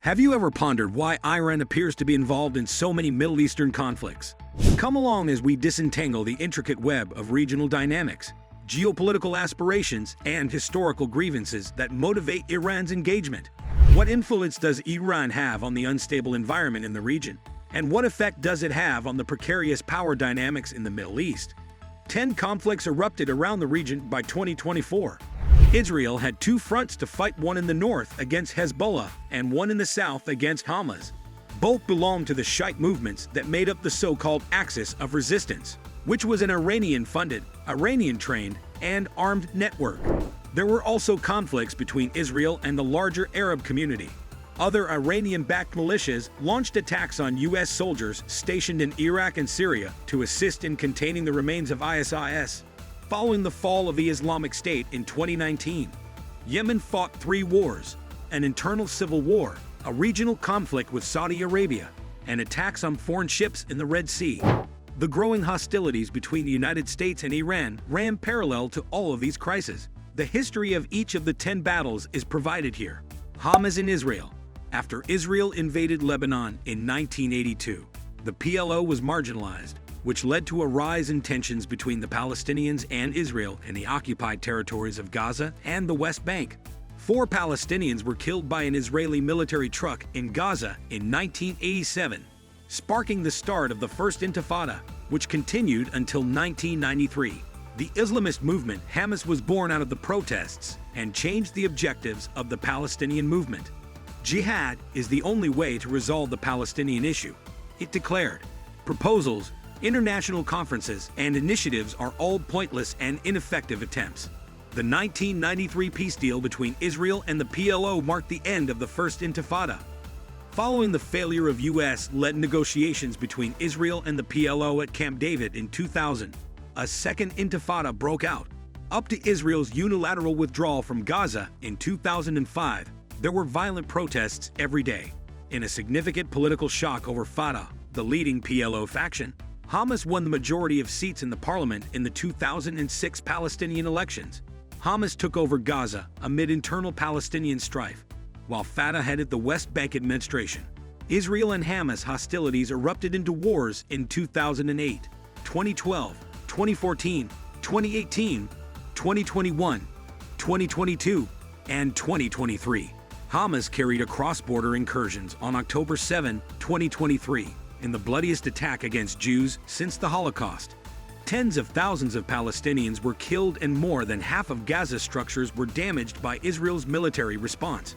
Have you ever pondered why Iran appears to be involved in so many Middle Eastern conflicts? Come along as we disentangle the intricate web of regional dynamics, geopolitical aspirations, and historical grievances that motivate Iran's engagement. What influence does Iran have on the unstable environment in the region? And what effect does it have on the precarious power dynamics in the Middle East? 10 conflicts erupted around the region by 2024. Israel had two fronts to fight, one in the north against Hezbollah and one in the south against Hamas. Both belonged to the Shiite movements that made up the so-called Axis of Resistance, which was an Iranian-funded, Iranian-trained, and armed network. There were also conflicts between Israel and the larger Arab community. Other Iranian-backed militias launched attacks on U.S. soldiers stationed in Iraq and Syria to assist in containing the remains of ISIS. Following the fall of the Islamic State in 2019, Yemen fought 3 wars: an internal civil war, a regional conflict with Saudi Arabia, and attacks on foreign ships in the Red Sea. The growing hostilities between the United States and Iran ran parallel to all of these crises. The history of each of the 10 battles is provided here. Hamas in Israel. After Israel invaded Lebanon in 1982, the PLO was marginalized, which led to a rise in tensions between the Palestinians and Israel in the occupied territories of Gaza and the West Bank. 4 Palestinians were killed by an Israeli military truck in Gaza in 1987, sparking the start of the First Intifada, which continued until 1993. The Islamist movement Hamas was born out of the protests and changed the objectives of the Palestinian movement. Jihad is the only way to resolve the Palestinian issue, it declared. Proposals, international conferences, and initiatives are all pointless and ineffective attempts. The 1993 peace deal between Israel and the PLO marked the end of the First Intifada. Following the failure of U.S.-led negotiations between Israel and the PLO at Camp David in 2000, a second Intifada broke out. Up to Israel's unilateral withdrawal from Gaza in 2005, there were violent protests every day. In a significant political shock over Fatah, the leading PLO faction, Hamas won the majority of seats in the parliament in the 2006 Palestinian elections. Hamas took over Gaza amid internal Palestinian strife, while Fatah headed the West Bank administration. Israel and Hamas hostilities erupted into wars in 2008, 2012, 2014, 2018, 2021, 2022, and 2023. Hamas carried out cross-border incursions on October 7, 2023, in the bloodiest attack against Jews since the Holocaust. Tens of thousands of Palestinians were killed and more than half of Gaza's structures were damaged by Israel's military response.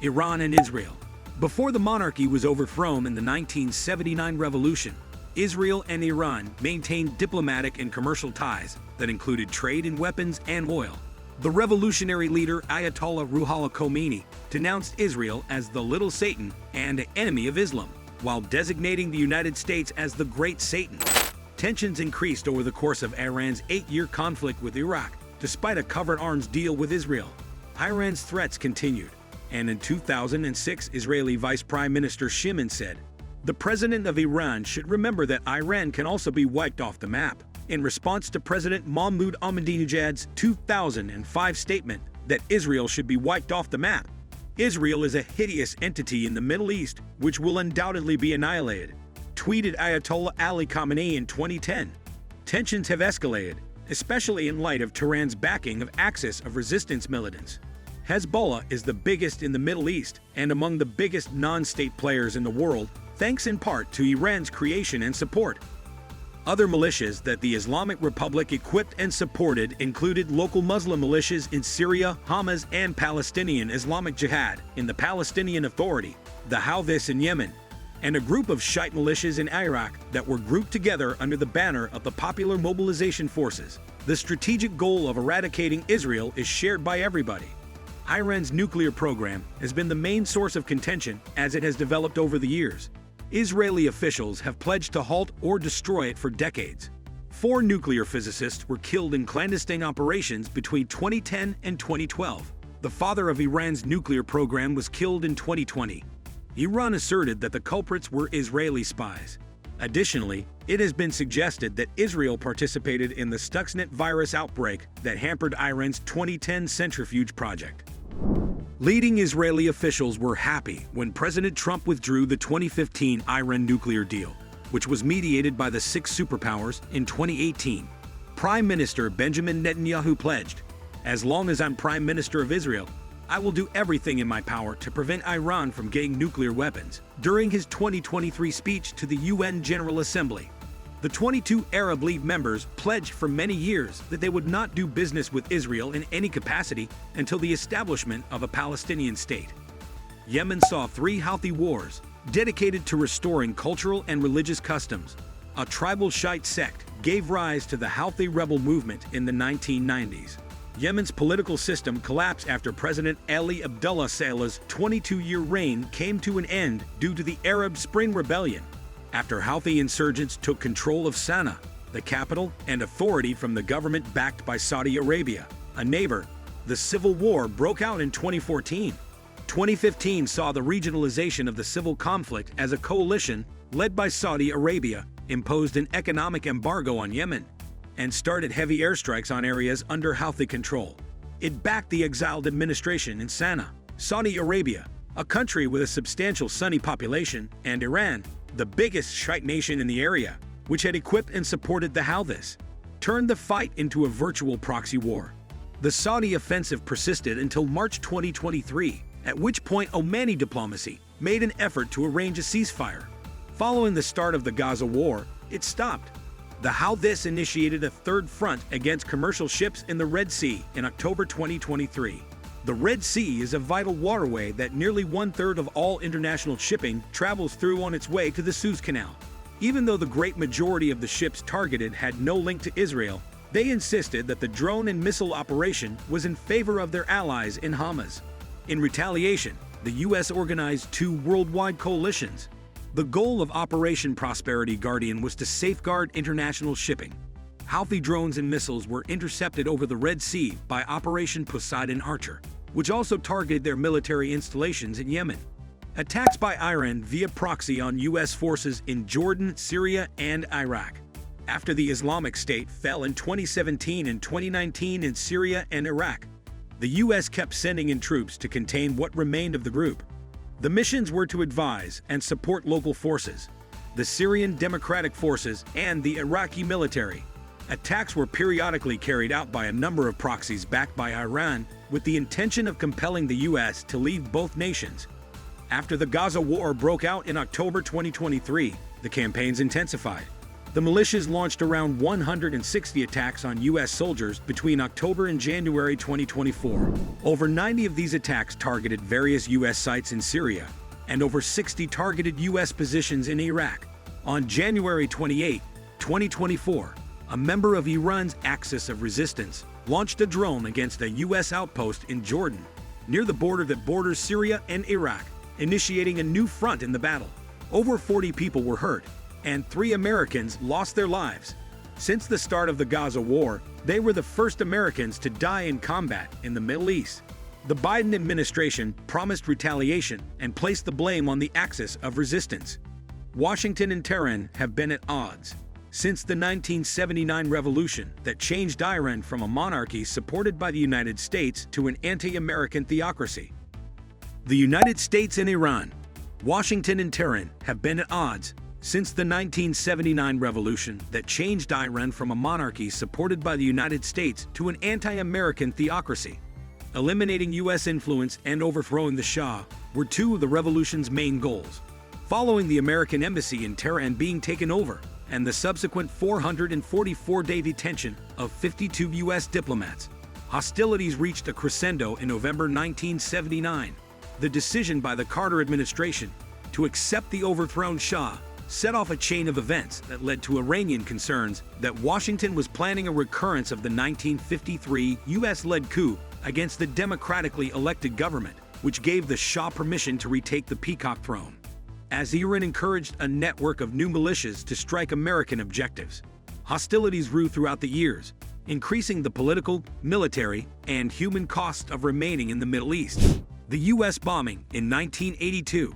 Iran and Israel. Before the monarchy was overthrown in the 1979 revolution, Israel and Iran maintained diplomatic and commercial ties that included trade in weapons and oil. The revolutionary leader Ayatollah Ruhollah Khomeini denounced Israel as the Little Satan and an enemy of Islam, while designating the United States as the Great Satan. Tensions increased over the course of Iran's 8-year conflict with Iraq, despite a covered arms deal with Israel. Iran's threats continued, and in 2006, Israeli Vice Prime Minister Shimon said, "The president of Iran should remember that Iran can also be wiped off the map," in response to President Mahmoud Ahmadinejad's 2005 statement that Israel should be wiped off the map. "Israel is a hideous entity in the Middle East, which will undoubtedly be annihilated," tweeted Ayatollah Ali Khamenei in 2010. Tensions have escalated, especially in light of Tehran's backing of Axis of Resistance militants. Hezbollah is the biggest in the Middle East and among the biggest non-state players in the world, thanks in part to Iran's creation and support. Other militias that the Islamic Republic equipped and supported included local Muslim militias in Syria, Hamas, and Palestinian Islamic Jihad in the Palestinian Authority, the Houthis in Yemen, and a group of Shiite militias in Iraq that were grouped together under the banner of the Popular Mobilization Forces. The strategic goal of eradicating Israel is shared by everybody. Iran's nuclear program has been the main source of contention as it has developed over the years. Israeli officials have pledged to halt or destroy it for decades. 4 nuclear physicists were killed in clandestine operations between 2010 and 2012. The father of Iran's nuclear program was killed in 2020. Iran asserted that the culprits were Israeli spies. Additionally, it has been suggested that Israel participated in the Stuxnet virus outbreak that hampered Iran's 2010 centrifuge project. Leading Israeli officials were happy when President Trump withdrew the 2015 Iran nuclear deal, which was mediated by the six superpowers in 2018. Prime Minister Benjamin Netanyahu pledged, "As long as I'm Prime Minister of Israel, I will do everything in my power to prevent Iran from getting nuclear weapons," during his 2023 speech to the UN General Assembly. The 22 Arab League members pledged for many years that they would not do business with Israel in any capacity until the establishment of a Palestinian state. Yemen saw 3 Houthi wars, dedicated to restoring cultural and religious customs. A tribal Shiite sect gave rise to the Houthi rebel movement in the 1990s. Yemen's political system collapsed after President Ali Abdullah Saleh's 22-year reign came to an end due to the Arab Spring Rebellion, after Houthi insurgents took control of Sana'a, the capital, and authority from the government backed by Saudi Arabia, a neighbor. The civil war broke out in 2014. 2015 saw the regionalization of the civil conflict as a coalition, led by Saudi Arabia, imposed an economic embargo on Yemen and started heavy airstrikes on areas under Houthi control. It backed the exiled administration in Sana'a. Saudi Arabia, a country with a substantial Sunni population, and Iran, the biggest Shiite nation in the area, which had equipped and supported the Houthis, turned the fight into a virtual proxy war. The Saudi offensive persisted until March 2023, at which point Omani diplomacy made an effort to arrange a ceasefire. Following the start of the Gaza war, it stopped. The Houthis initiated a third front against commercial ships in the Red Sea in October 2023. The Red Sea is a vital waterway that nearly 1/3 of all international shipping travels through on its way to the Suez Canal. Even though the great majority of the ships targeted had no link to Israel, they insisted that the drone and missile operation was in favor of their allies in Hamas. In retaliation, the U.S. organized 2 worldwide coalitions. The goal of Operation Prosperity Guardian was to safeguard international shipping. Houthi drones and missiles were intercepted over the Red Sea by Operation Poseidon Archer, which also targeted their military installations in Yemen. Attacks by Iran via proxy on U.S. forces in Jordan, Syria, and Iraq. After the Islamic State fell in 2017 and 2019 in Syria and Iraq, the U.S. kept sending in troops to contain what remained of the group. The missions were to advise and support local forces, the Syrian Democratic Forces, and the Iraqi military. Attacks were periodically carried out by a number of proxies backed by Iran, with the intention of compelling the U.S. to leave both nations. After the Gaza war broke out in October 2023, the campaigns intensified. The militias launched around 160 attacks on U.S. soldiers between October and January 2024. Over 90 of these attacks targeted various U.S. sites in Syria, and over 60 targeted U.S. positions in Iraq. On January 28, 2024, a member of Iran's Axis of Resistance launched a drone against a U.S. outpost in Jordan, near the border that borders Syria and Iraq, initiating a new front in the battle. Over 40 people were hurt, and 3 Americans lost their lives. Since the start of the Gaza war, they were the first Americans to die in combat in the Middle East. The Biden administration promised retaliation and placed the blame on the Axis of Resistance. Washington and Tehran have been at odds since the 1979 revolution that changed Iran from a monarchy supported by the United States to an anti-American theocracy. The United States and Iran, Washington and Tehran have been at odds since the 1979 revolution that changed Iran from a monarchy supported by the United States to an anti-American theocracy. Eliminating U.S. influence and overthrowing the Shah were 2 of the revolution's main goals. Following the American embassy in Tehran being taken over, and the subsequent 444-day detention of 52 U.S. diplomats, hostilities reached a crescendo in November 1979. The decision by the Carter administration to accept the overthrown Shah set off a chain of events that led to Iranian concerns that Washington was planning a recurrence of the 1953 U.S.-led coup against the democratically elected government, which gave the Shah permission to retake the peacock throne. As Iran encouraged a network of new militias to strike American objectives, hostilities grew throughout the years, increasing the political, military, and human cost of remaining in the Middle East. The U.S. bombing in 1982,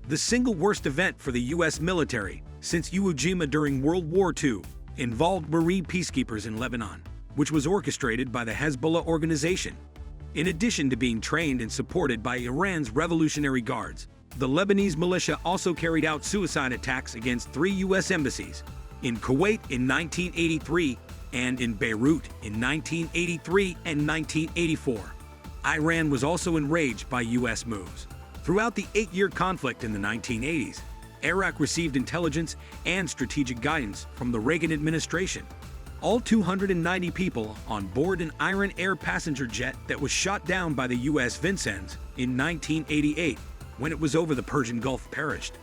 the single worst event for the U.S. military since Iwo Jima during World War II, involved Marine peacekeepers in Lebanon, which was orchestrated by the Hezbollah organization. In addition to being trained and supported by Iran's Revolutionary Guards, the Lebanese militia also carried out suicide attacks against 3 U.S. embassies, in Kuwait in 1983 and in Beirut in 1983 and 1984. Iran was also enraged by U.S. moves. Throughout the 8-year conflict in the 1980s, Iraq received intelligence and strategic guidance from the Reagan administration. All 290 people on board an Iran Air passenger jet that was shot down by the U.S. Vincennes in 1988, when it was over the Persian Gulf, perished.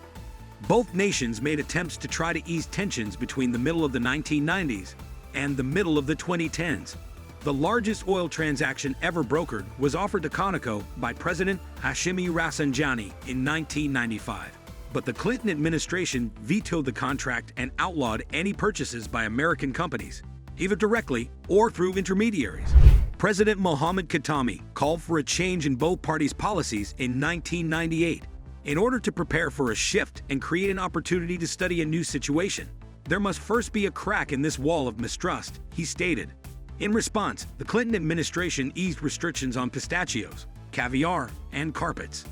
Both nations made attempts to try to ease tensions between the middle of the 1990s and the middle of the 2010s. The largest oil transaction ever brokered was offered to Conoco by President Hashemi Rafsanjani in 1995. But the Clinton administration vetoed the contract and outlawed any purchases by American companies, either directly or through intermediaries. President Mohammad Khatami called for a change in both parties' policies in 1998. In order to prepare for a shift and create an opportunity to study a new situation, there must first be a crack in this wall of mistrust, he stated. In response, the Clinton administration eased restrictions on pistachios, caviar, and carpets.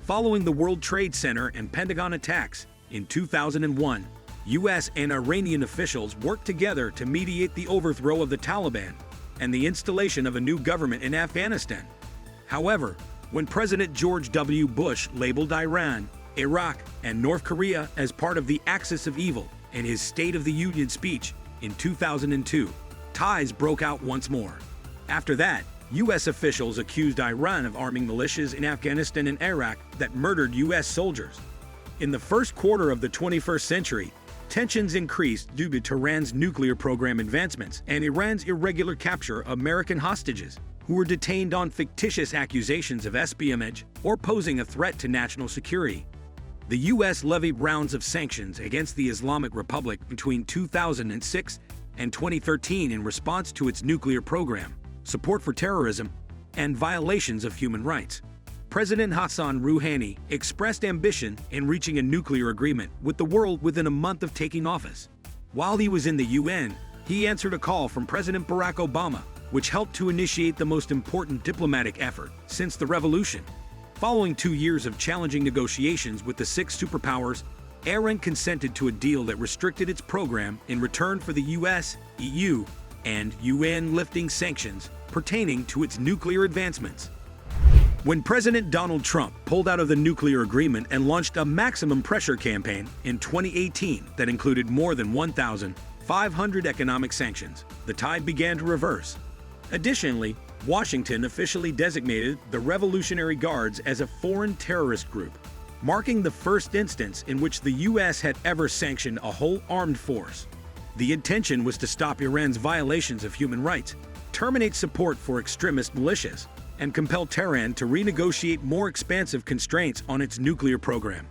Following the World Trade Center and Pentagon attacks in 2001, U.S. and Iranian officials worked together to mediate the overthrow of the Taliban and the installation of a new government in Afghanistan. However, when President George W. Bush labeled Iran, Iraq, and North Korea as part of the axis of evil in his State of the Union speech in 2002, ties broke out once more. After that, U.S. officials accused Iran of arming militias in Afghanistan and Iraq that murdered U.S. soldiers. In the first quarter of the 21st century, tensions increased due to Tehran's nuclear program advancements and Iran's irregular capture of American hostages, who were detained on fictitious accusations of espionage or posing a threat to national security. The U.S. levied rounds of sanctions against the Islamic Republic between 2006 and 2013 in response to its nuclear program, support for terrorism, and violations of human rights. President Hassan Rouhani expressed ambition in reaching a nuclear agreement with the world within a month of taking office. While he was in the UN, he answered a call from President Barack Obama, which helped to initiate the most important diplomatic effort since the revolution. Following 2 years of challenging negotiations with the 6 superpowers, Iran consented to a deal that restricted its program in return for the US, EU, and UN lifting sanctions pertaining to its nuclear advancements. When President Donald Trump pulled out of the nuclear agreement and launched a maximum pressure campaign in 2018 that included more than 1,500 economic sanctions, the tide began to reverse. Additionally, Washington officially designated the Revolutionary Guards as a foreign terrorist group, marking the first instance in which the U.S. had ever sanctioned a whole armed force. The intention was to stop Iran's violations of human rights, terminate support for extremist militias, and compel Tehran to renegotiate more expansive constraints on its nuclear program.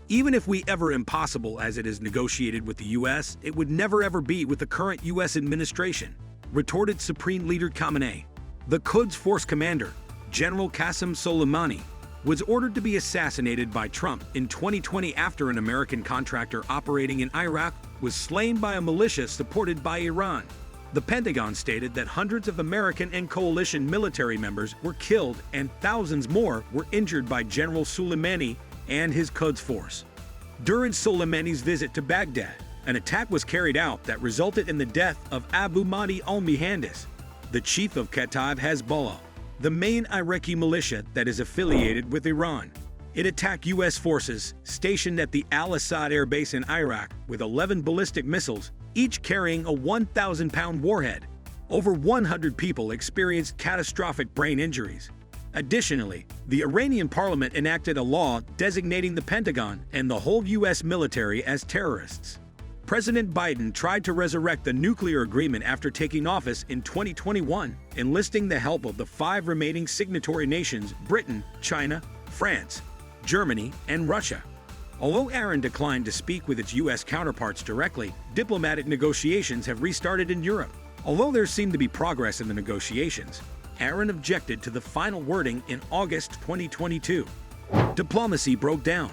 Even if we ever impossible as it is negotiated with the U.S., it would never ever be with the current U.S. administration, retorted Supreme Leader Khamenei. The Quds Force commander, General Qasem Soleimani, was ordered to be assassinated by Trump in 2020 after an American contractor operating in Iraq was slain by a militia supported by Iran. The Pentagon stated that hundreds of American and coalition military members were killed and thousands more were injured by General Soleimani and his Quds Force. During Soleimani's visit to Baghdad, an attack was carried out that resulted in the death of Abu Mahdi al-Muhandis, the chief of Kataib Hezbollah, the main Iraqi militia that is affiliated with Iran. It attacked U.S. forces stationed at the Al-Assad air base in Iraq with 11 ballistic missiles, each carrying a 1,000-pound warhead. Over 100 people experienced catastrophic brain injuries. Additionally, the Iranian parliament enacted a law designating the Pentagon and the whole U.S. military as terrorists. President Biden tried to resurrect the nuclear agreement after taking office in 2021, enlisting the help of the 5 remaining signatory nations: Britain, China, France, Germany, and Russia. Although Iran declined to speak with its U.S. counterparts directly, diplomatic negotiations have restarted in Europe. Although there seemed to be progress in the negotiations, Iran objected to the final wording in August 2022. Diplomacy broke down.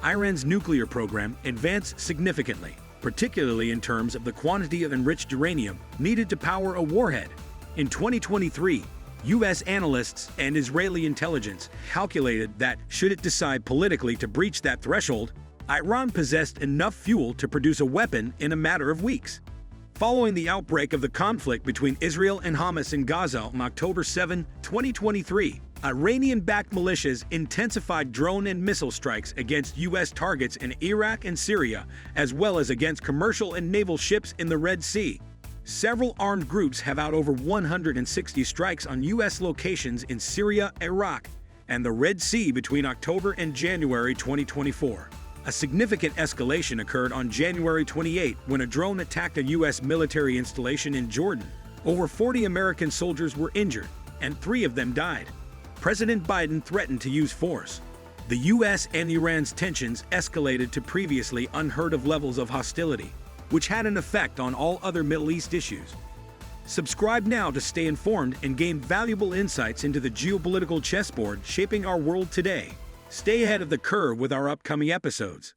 Iran's nuclear program advanced significantly, particularly in terms of the quantity of enriched uranium needed to power a warhead. In 2023, U.S. analysts and Israeli intelligence calculated that, should it decide politically to breach that threshold, Iran possessed enough fuel to produce a weapon in a matter of weeks. Following the outbreak of the conflict between Israel and Hamas in Gaza on October 7, 2023, Iranian-backed militias intensified drone and missile strikes against U.S. targets in Iraq and Syria, as well as against commercial and naval ships in the Red Sea. Several armed groups have out over 160 strikes on U.S. locations in Syria, Iraq, and the Red Sea between October and January 2024. A significant escalation occurred on January 28 when a drone attacked a U.S. military installation in Jordan. Over 40 American soldiers were injured, and 3 of them died. President Biden threatened to use force. The U.S. and Iran's tensions escalated to previously unheard-of levels of hostility, which had an effect on all other Middle East issues. Subscribe now to stay informed and gain valuable insights into the geopolitical chessboard shaping our world today. Stay ahead of the curve with our upcoming episodes.